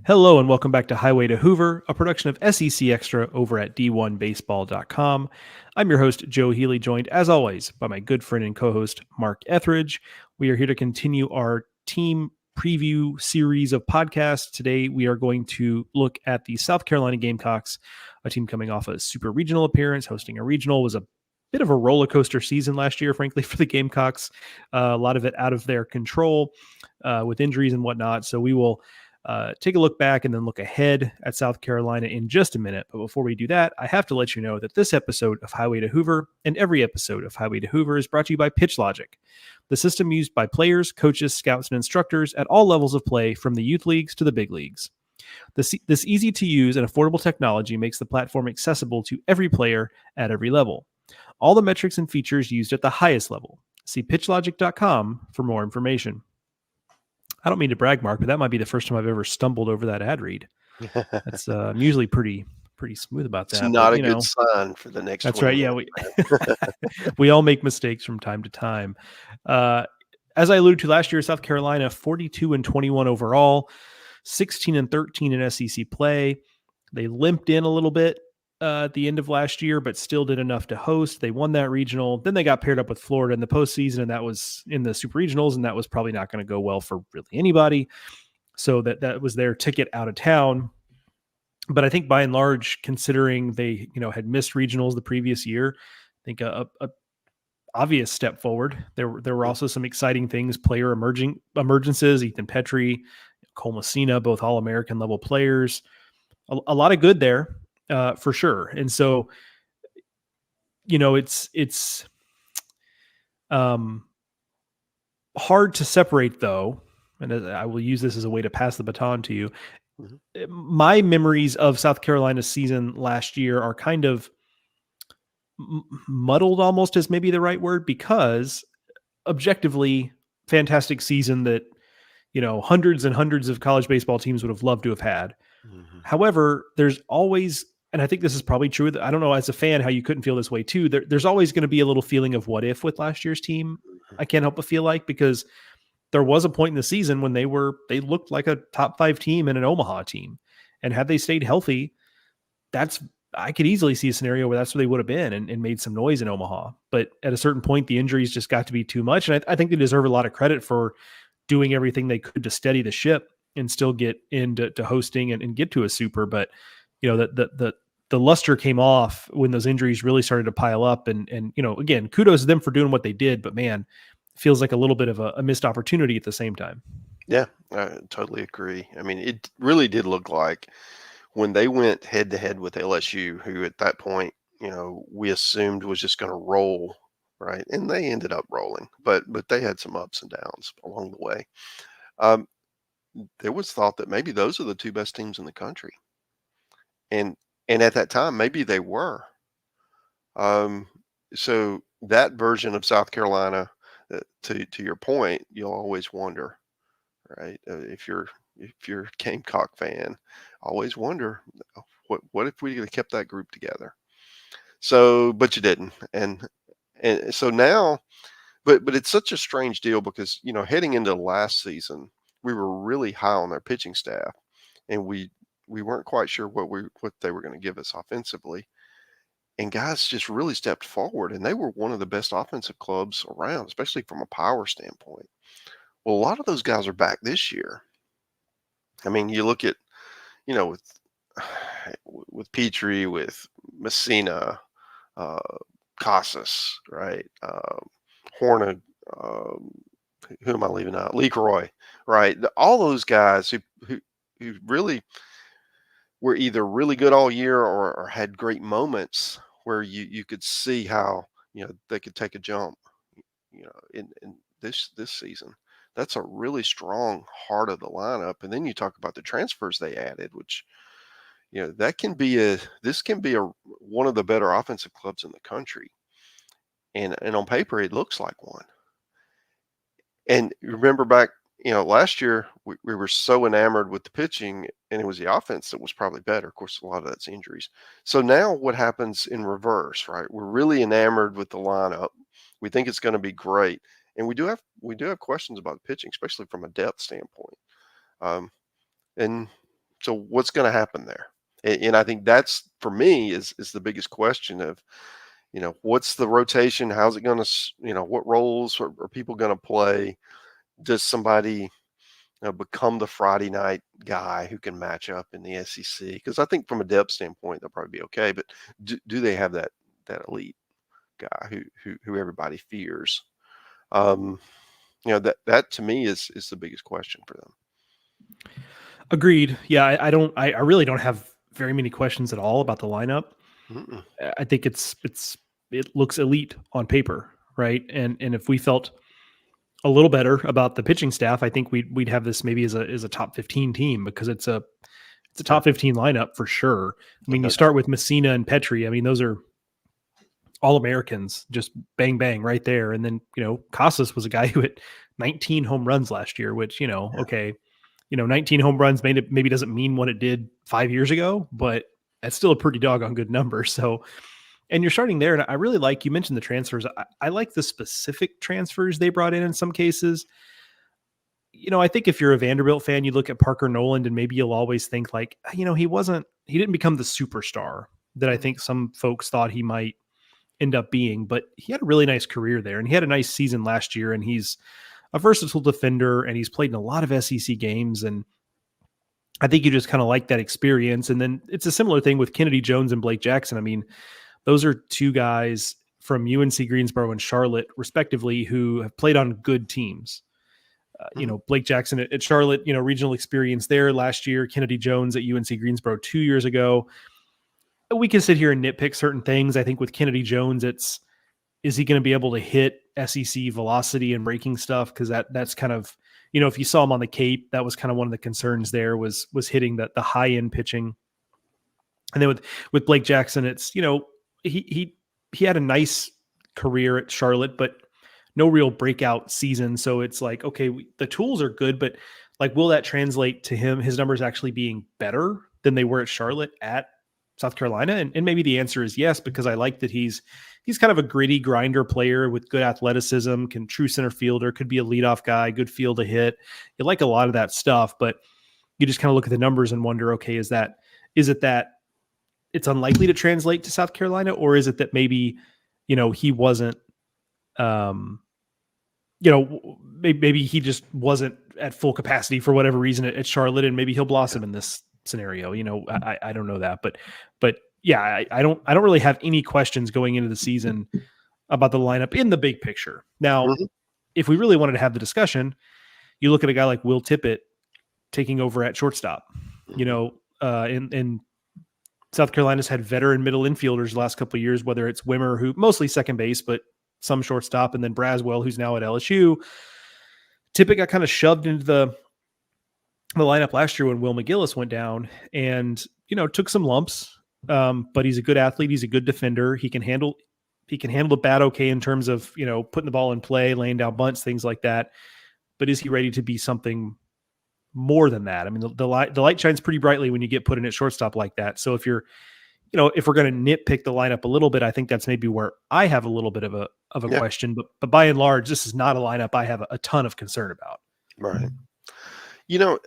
Hello and welcome back to Highway to Hoover, a production of SEC Extra over at D1Baseball.com. I'm your host, Joe Healy, joined as always by my good friend and co-host, Mark Etheridge. We are here to continue our team preview series of podcasts. Today, we are going to look at the South Carolina Gamecocks, a team coming off a super regional appearance. Hosting a regional was a bit of a roller coaster season last year, frankly, for the Gamecocks. A lot of it out of their control with injuries and whatnot. So we will take a look back and then look ahead at South Carolina in just a minute. But before we do that, I have to let you know that this episode of Highway to Hoover and every episode of Highway to Hoover is brought to you by Pitch Logic, the system used by players, coaches, scouts, and instructors at all levels of play, from the youth leagues to the big leagues. This easy-to-use and affordable technology makes the platform accessible to every player at every level. All the metrics and features used at the highest level. See pitchlogic.com for more information. I don't mean to brag, Mark, but that might be the first time I've ever stumbled over that ad read. That's I'm usually pretty smooth about that. It's not a good sign for the next. That's right. Yeah, we all make mistakes from time to time. As I alluded to last year, South Carolina 42-21 overall, 16-13 in SEC play. They limped in a little bit at the end of last year, but still did enough to host. They won that regional. Then they got paired up with Florida in the postseason, and that was in the super regionals, and that was probably not going to go well for really anybody. So that was their ticket out of town. But I think by and large, considering they had missed regionals the previous year, I think a obvious step forward. There were also some exciting things, player emergences. Ethan Petrie, Cole Messina, both All-American level players. A lot of good there. For sure. And so, it's hard to separate, though, and I will use this as a way to pass the baton to you. Mm-hmm. My memories of South Carolina's season last year are kind of muddled, almost, as maybe the right word, because objectively, fantastic season that, hundreds and hundreds of college baseball teams would have loved to have had. Mm-hmm. However, there's always, and I think this is probably true, I don't know, as a fan, how you couldn't feel this way too. There's always going to be a little feeling of what if with last year's team. I can't help but feel like, because there was a point in the season when they looked like a top 5 team and an Omaha team. And had they stayed healthy, I could easily see a scenario where that's where they would have been and made some noise in Omaha. But at a certain point, the injuries just got to be too much. And I think they deserve a lot of credit for doing everything they could to steady the ship and still get into hosting and get to a super. But the luster came off when those injuries really started to pile up. And again, kudos to them for doing what they did. But man, it feels like a little bit of a missed opportunity at the same time. Yeah, I totally agree. I mean, it really did look like when they went head to head with LSU, who at that point, we assumed was just going to roll, right? And they ended up rolling, but they had some ups and downs along the way. There was thought that maybe those are the 2 best teams in the country. And at that time, maybe they were. So that version of South Carolina, to your point, you'll always wonder, right? If you're a Gamecock fan, always wonder, what if we could have kept that group together? So, but you didn't, and so now, but it's such a strange deal because heading into last season, we were really high on their pitching staff, and we weren't quite sure what they were going to give us offensively. And guys just really stepped forward, and they were one of the best offensive clubs around, especially from a power standpoint. Well, a lot of those guys are back this year. I mean, you look at, with Petrie, with Messina, Casas, right? Horna, who am I leaving out? LeCroy, right? All those guys who really were either really good all year or had great moments where you could see how they could take a jump in this season. That's a really strong heart of the lineup. And then you talk about the transfers they added, which this can be one of the better offensive clubs in the country, and on paper it looks like one. And remember back last year, we were so enamored with the pitching, and it was the offense that was probably better. Of course, a lot of that's injuries. So now what happens in reverse, right? We're really enamored with the lineup. We think it's going to be great. And we do have questions about the pitching, especially from a depth standpoint. And So what's going to happen there? And I think that's, for me, is the biggest question of, what's the rotation? How's it going to, what roles are people going to play? Does somebody become the Friday night guy who can match up in the SEC? Because I think from a depth standpoint, they'll probably be okay. But do they have that elite guy who everybody fears? That to me is the biggest question for them. Agreed. Yeah, I really don't have very many questions at all about the lineup. Mm-mm. I think it looks elite on paper, right? And if we felt a little better about the pitching staff, I think we'd have this maybe as a top 15 team, because it's a Yeah, top 15 lineup for sure. I mean, no you doubt. start with Messina and Petrie. I mean, those are all Americans, just bang bang right there. And then Casas was a guy who hit 19 home runs last year, which Yeah. okay, 19 home runs maybe doesn't mean what it did 5 years ago, but that's still a pretty doggone good number. So, and you're starting there. And I really like, you mentioned the transfers. I like the specific transfers they brought in some cases. I think if you're a Vanderbilt fan, you look at Parker Noland and maybe you'll always think like, he didn't become the superstar that I Mm. think some folks thought he might end up being, but he had a really nice career there and he had a nice season last year, and he's a versatile defender and he's played in a lot of SEC games. And I think you just kind of like that experience. And then it's a similar thing with Kennedy Jones and Blake Jackson. I mean, those are two guys from UNC Greensboro and Charlotte, respectively, who have played on good teams. Mhm. Blake Jackson at Charlotte, regional experience there last year. Kennedy Jones at UNC Greensboro 2 years ago. We can sit here and nitpick certain things. I think with Kennedy Jones, is he going to be able to hit SEC velocity and breaking stuff? Because that's kind of, if you saw him on the Cape, that was kind of one of the concerns there was hitting the high end pitching. And then with Blake Jackson, it's he had a nice career at Charlotte, but no real breakout season. So it's like, okay, the tools are good, but like, will that translate to his numbers actually being better than they were at Charlotte at South Carolina? And maybe the answer is yes, because I like that he's kind of a gritty grinder player with good athleticism, true center fielder, could be a leadoff guy, good field to hit. You like a lot of that stuff, but you just kind of look at the numbers and wonder, okay, is it that it's unlikely to translate to South Carolina, or is it that maybe, he wasn't, maybe he just wasn't at full capacity for whatever reason at Charlotte, and maybe he'll blossom in this scenario. I don't know that, but yeah, I don't really have any questions going into the season about the lineup in the big picture. Now, Mhm. if we really wanted to have the discussion, you look at a guy like Will Tippett taking over at shortstop. Mhm. In South Carolina's had veteran middle infielders the last couple of years, whether it's Wimmer, who mostly second base, but some shortstop, and then Braswell, who's now at LSU. Tippett got kind of shoved into the lineup last year when Will McGillis went down, and took some lumps. But he's a good athlete. He's a good defender. He can handle the bat okay in terms of putting the ball in play, laying down bunts, things like that. But is he ready to be something more than that? I mean, the light shines pretty brightly when you get put in at shortstop like that. So if we're going to nitpick the lineup a little bit, I think that's maybe where I have a little bit of a Yeah. question. But by and large, this is not a lineup I have a ton of concern about. Right. You know,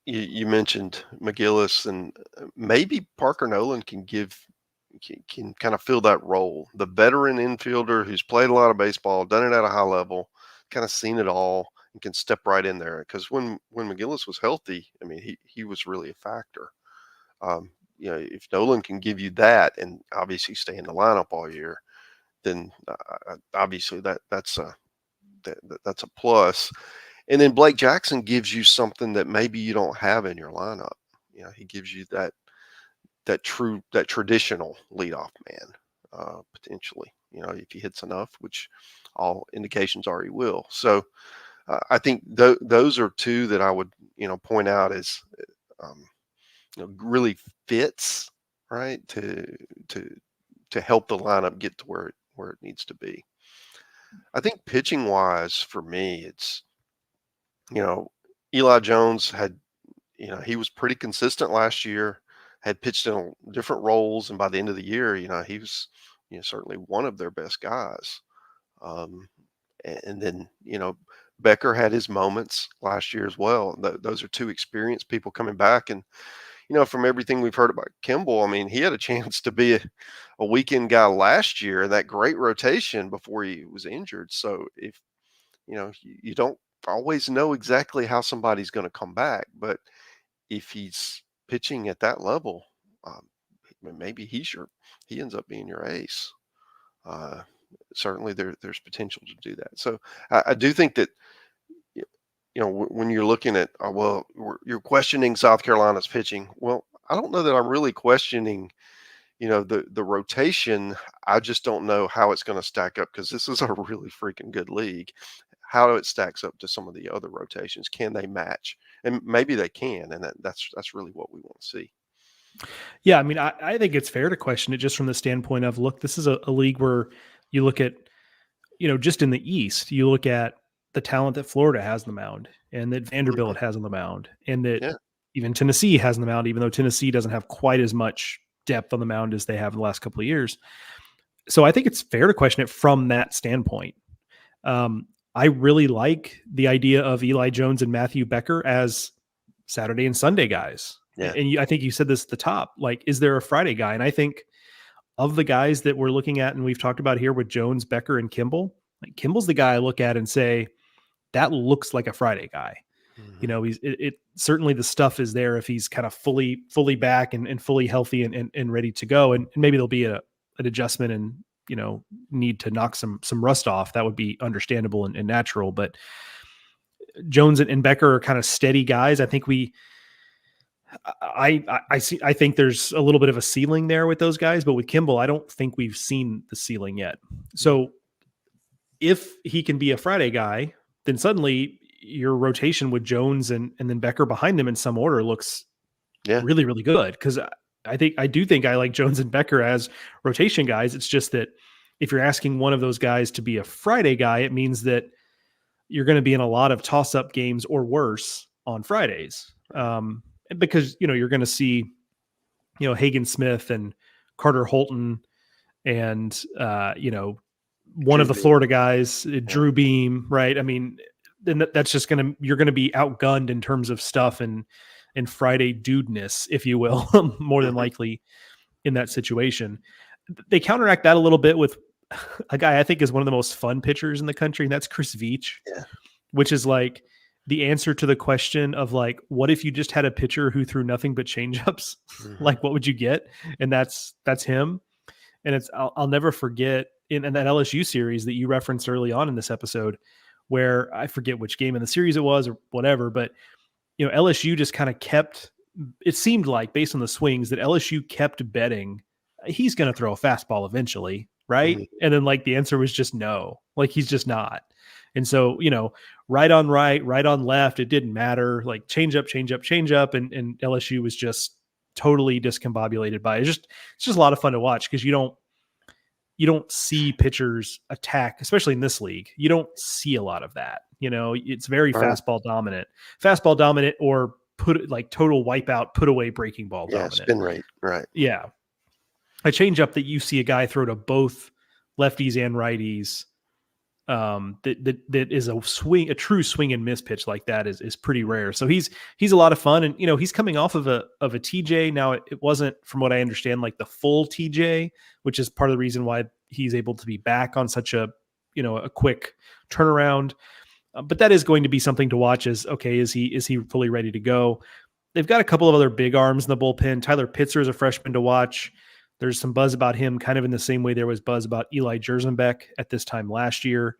you mentioned McGillis, and maybe Parker Nolan can kind of fill that role. The veteran infielder who's played a lot of baseball, done it at a high level, kind of seen it all, and can step right in there. Because when McGillis was healthy, I mean, he was really a factor. Um, if Nolan can give you that, and obviously stay in the lineup all year, then obviously that's a plus. And then Blake Jackson gives you something that maybe you don't have in your lineup. He gives you that traditional leadoff man, potentially. If he hits enough, which all indications are he will. So I think those are two that I would point out as um, really fits right to to help the lineup get to where it needs to be. I think pitching wise for me, it's you know Eli Jones had he was pretty consistent last year, had pitched in different roles, and by the end of the year, he was certainly one of their best guys. Um, and then Becker had his moments last year as well. Those are two experienced people coming back. And, from everything we've heard about Kimball, I mean, he had a chance to be a weekend guy last year, that great rotation before he was injured. So if, you don't always know exactly how somebody's going to come back, but if he's pitching at that level, um, maybe he ends up being your ace. Uh, Certainly there's potential to do that. So I do think that, when you're looking at, you're questioning South Carolina's pitching. Well, I don't know that I'm really questioning, the rotation. I just don't know how it's going to stack up, because this is a really freaking good league. How it stacks up to some of the other rotations. Can they match? And maybe they can. And that's really what we want to see. Yeah, I mean, I think it's fair to question it just from the standpoint of, look, this is a league where you look at, just in the East, you look at the talent that Florida has on the mound, and that Vanderbilt has on the mound, and that Yeah. even Tennessee has on the mound, even though Tennessee doesn't have quite as much depth on the mound as they have in the last couple of years. So I think it's fair to question it from that standpoint. I really like the idea of Eli Jones and Matthew Becker as Saturday and Sunday guys. Yeah. And I think you said this at the top, like, is there a Friday guy? And I think of the guys that we're looking at, and we've talked about here with Jones, Becker, and Kimball, like, Kimball's the guy I look at and say, that looks like a Friday guy. Mm-hmm. It certainly, the stuff is there if he's kind of fully back and fully healthy and ready to go. And maybe there'll be an adjustment and, need to knock some rust off. That would be understandable and natural. But Jones and Becker are kind of steady guys. I think I think there's a little bit of a ceiling there with those guys, but with Kimball, I don't think we've seen the ceiling yet. So if he can be a Friday guy, then suddenly your rotation with Jones and then Becker behind him in some order looks really, really good. Because I do think I like Jones and Becker as rotation guys. It's just that if you're asking one of those guys to be a Friday guy, it means that you're going to be in a lot of toss-up games or worse on Fridays. Because, you're going to see, Hagen Smith and Carter Holton and, one of the Florida guys, Drew Beam, right? I mean, then that's just you're going to be outgunned in terms of stuff and Friday dudeness, if you will, more than likely in that situation. They counteract that a little bit with a guy I think is one of the most fun pitchers in the country, and that's Chris Veach, which is like the answer to the question of, like, what if you just had a pitcher who threw nothing but changeups? Like, what would you get? And that's him. And I'll never forget in that LSU series that you referenced early on in this episode, where I forget which game in the series it was or whatever, but LSU just kind of kept, it seemed like, based on the swings, that LSU kept betting he's going to throw a fastball eventually, right? Mm-hmm. And then, like, the answer was just no, like, he's just not. And so, right on right, right on left, it didn't matter. Like, change up, and LSU was just totally discombobulated by it. It's just a lot of fun to watch, because you don't see pitchers attack, especially in this league. You don't see a lot of that. It's very fastball dominant, or total wipeout, put away breaking ball dominant. Spin rate, right? Yeah, a change up that you see a guy throw to both lefties and righties. That is a true swing and miss pitch like that is pretty rare. So he's a lot of fun, and he's coming off of a TJ. Now it wasn't, from what I understand, like the full TJ, which is part of the reason why he's able to be back on such a quick turnaround. But that is going to be something to watch. Is he fully ready to go? They've got a couple of other big arms in the bullpen. Tyler Pitzer is a freshman to watch. There's some buzz about him, kind of in the same way there was buzz about Eli Jerzenbeck at this time last year.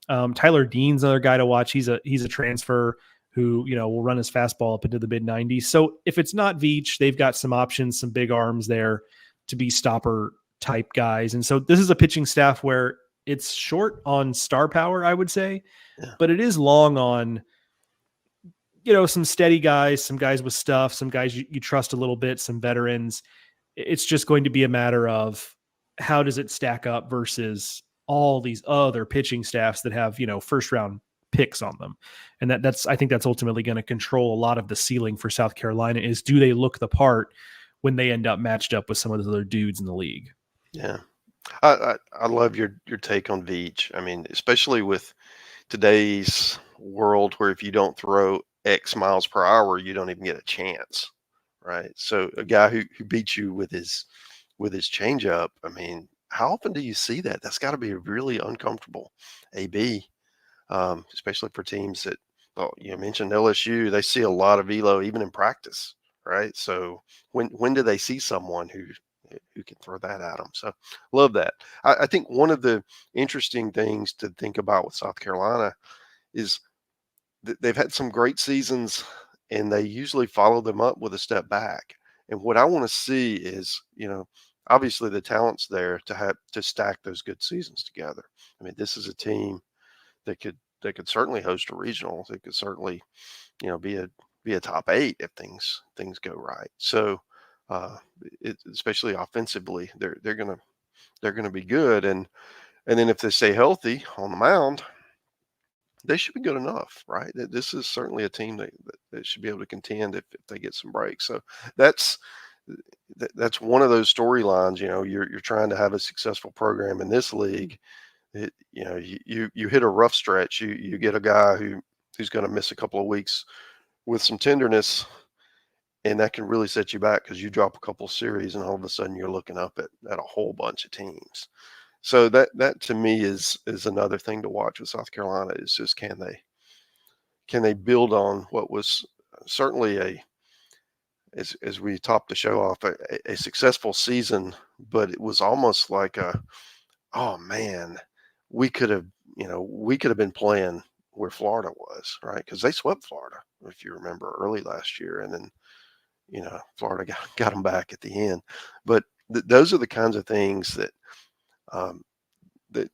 Tyler Dean's another guy to watch. He's a transfer who will run his fastball up into the mid 90s. So if it's not Veach, they've got some options, some big arms there to be stopper type guys. And so this is a pitching staff where it's short on star power, I would say, but it is long on some steady guys, some guys with stuff, some guys you trust a little bit, some veterans. It's just going to be a matter of how does it stack up versus all these other pitching staffs that have, first round picks on them. And I think that's ultimately going to control a lot of the ceiling for South Carolina, is, do they look the part when they end up matched up with some of those other dudes in the league? Yeah. I love your take on Veach. I mean, especially with today's world where if you don't throw X miles per hour, you don't even get a chance, right? So a guy who beats you with his changeup, I mean, how often do you see that? That's got to be really uncomfortable. AB, especially for teams that, well, you mentioned LSU, they see a lot of velo even in practice, right? So when do they see someone who can throw that at them? So love that. I think one of the interesting things to think about with South Carolina is they've had some great seasons, and they usually follow them up with a step back. And what I want to see is, obviously the talent's there to stack those good seasons together. I mean, this is a team that could certainly host a regional. They could certainly, be a top 8 if things go right. So, especially offensively, they're gonna be good. And then if they stay healthy on the mound, they should be good enough, right? This is certainly a team that should be able to contend if they get some breaks. So that's that's one of those storylines. You're trying to have a successful program in this league. You hit a rough stretch. You get a guy who's going to miss a couple of weeks with some tenderness, and that can really set you back because you drop a couple of series, and all of a sudden you're looking up at a whole bunch of teams. So that to me is another thing to watch with South Carolina is just can they build on what was certainly as we topped the show off a successful season, but it was almost like oh man, we could have been playing where Florida was, right? Because they swept Florida, if you remember, early last year, and then Florida got them back at the end. But those are the kinds of things that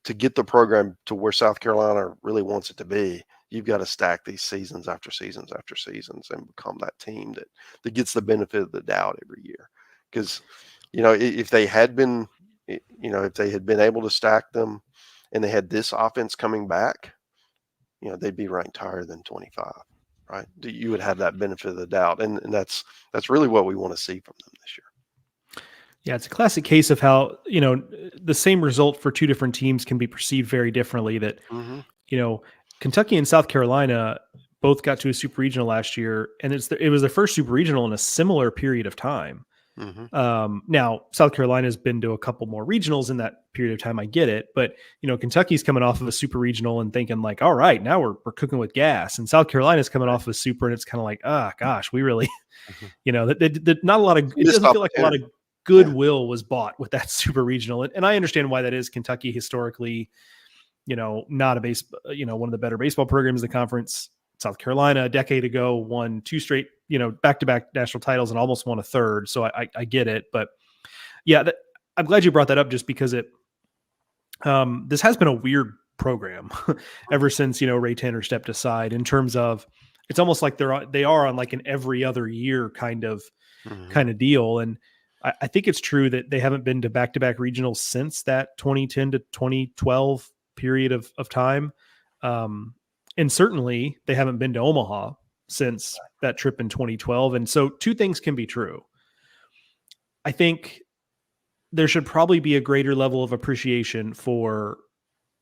to get the program to where South Carolina really wants it to be, you've got to stack these seasons after seasons after seasons and become that team that gets the benefit of the doubt every year. Because, if they had been, if they had been able to stack them and they had this offense coming back, they'd be ranked higher than 25, right? You would have that benefit of the doubt. And that's really what we want to see from them this year. Yeah, it's a classic case of how, the same result for two different teams can be perceived very differently. That, Kentucky and South Carolina both got to a super regional last year, and it was their first super regional in a similar period of time. Now, South Carolina's been to a couple more regionals in that period of time. I get it. But, Kentucky's coming off of a super regional and thinking like, all right, now we're cooking with gas. And South Carolina's coming off of a super, and it's kind of like, gosh, we really, not a lot of, it doesn't feel like a lot of goodwill was bought with that super regional. And I understand why that is. Kentucky historically, not a one of the better baseball programs in the conference. South Carolina a decade ago won 2 straight, back-to-back national titles and almost won a third. So I get it. But yeah, I'm glad you brought that up just because this has been a weird program ever since, Ray Tanner stepped aside, in terms of it's almost like they are on like an every other year kind of deal. And I think it's true that they haven't been to back-to-back regionals since that 2010 to 2012 period of time. And certainly they haven't been to Omaha since that trip in 2012. And so two things can be true. I think there should probably be a greater level of appreciation for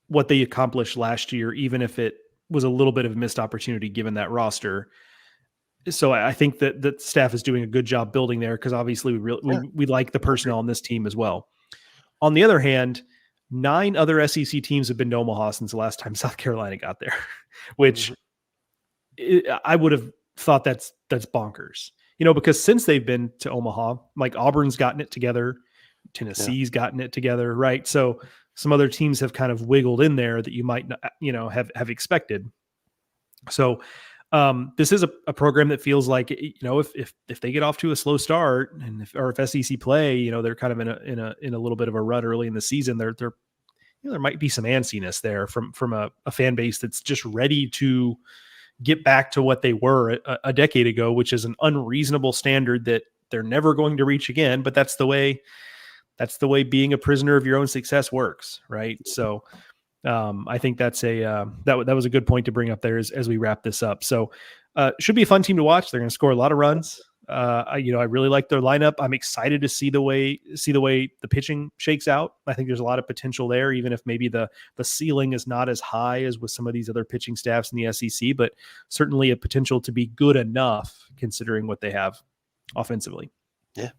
what they accomplished last year, even if it was a little bit of a missed opportunity given that roster. So I think that the staff is doing a good job building there, because obviously we like the personnel on this team as well. On the other hand, 9 other SEC teams have been to Omaha since the last time South Carolina got there, which I would have thought that's bonkers, because since they've been to Omaha, like Auburn's gotten it together, Tennessee's gotten it together, right? So some other teams have kind of wiggled in there that you might not, have expected. So this is a program that feels like, if they get off to a slow start, and if SEC play, they're kind of in a little bit of a rut early in the season, there might be some antsiness there from a fan base that's just ready to get back to what they were a decade ago, which is an unreasonable standard that they're never going to reach again. But that's the way being a prisoner of your own success works, right? So I think that's that was a good point to bring up there as we wrap this up. So should be a fun team to watch. They're going to score a lot of runs. I really like their lineup. I'm excited to see the way the pitching shakes out. I think there's a lot of potential there, even if maybe the ceiling is not as high as with some of these other pitching staffs in the SEC, but certainly a potential to be good enough considering what they have offensively. Yeah.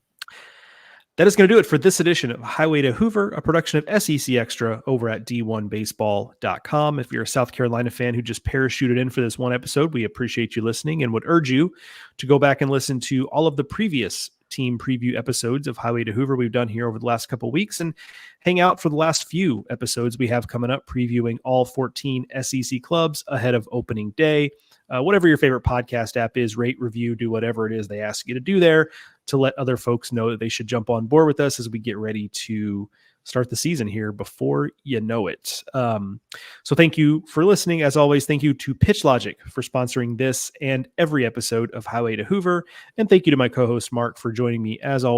That is going to do it for this edition of Highway to Hoover, a production of SEC Extra over at d1baseball.com. If you're a South Carolina fan who just parachuted in for this one episode, we appreciate you listening and would urge you to go back and listen to all of the previous team preview episodes of Highway to Hoover we've done here over the last couple of weeks, and hang out for the last few episodes we have coming up, previewing all 14 SEC clubs ahead of opening day. Whatever your favorite podcast app is, rate, review, do whatever it is they ask you to do there to let other folks know that they should jump on board with us as we get ready to start the season here before you know it. So thank you for listening. As always, thank you to Pitch Logic for sponsoring this and every episode of Highway to Hoover. And thank you to my co-host Mark for joining me as always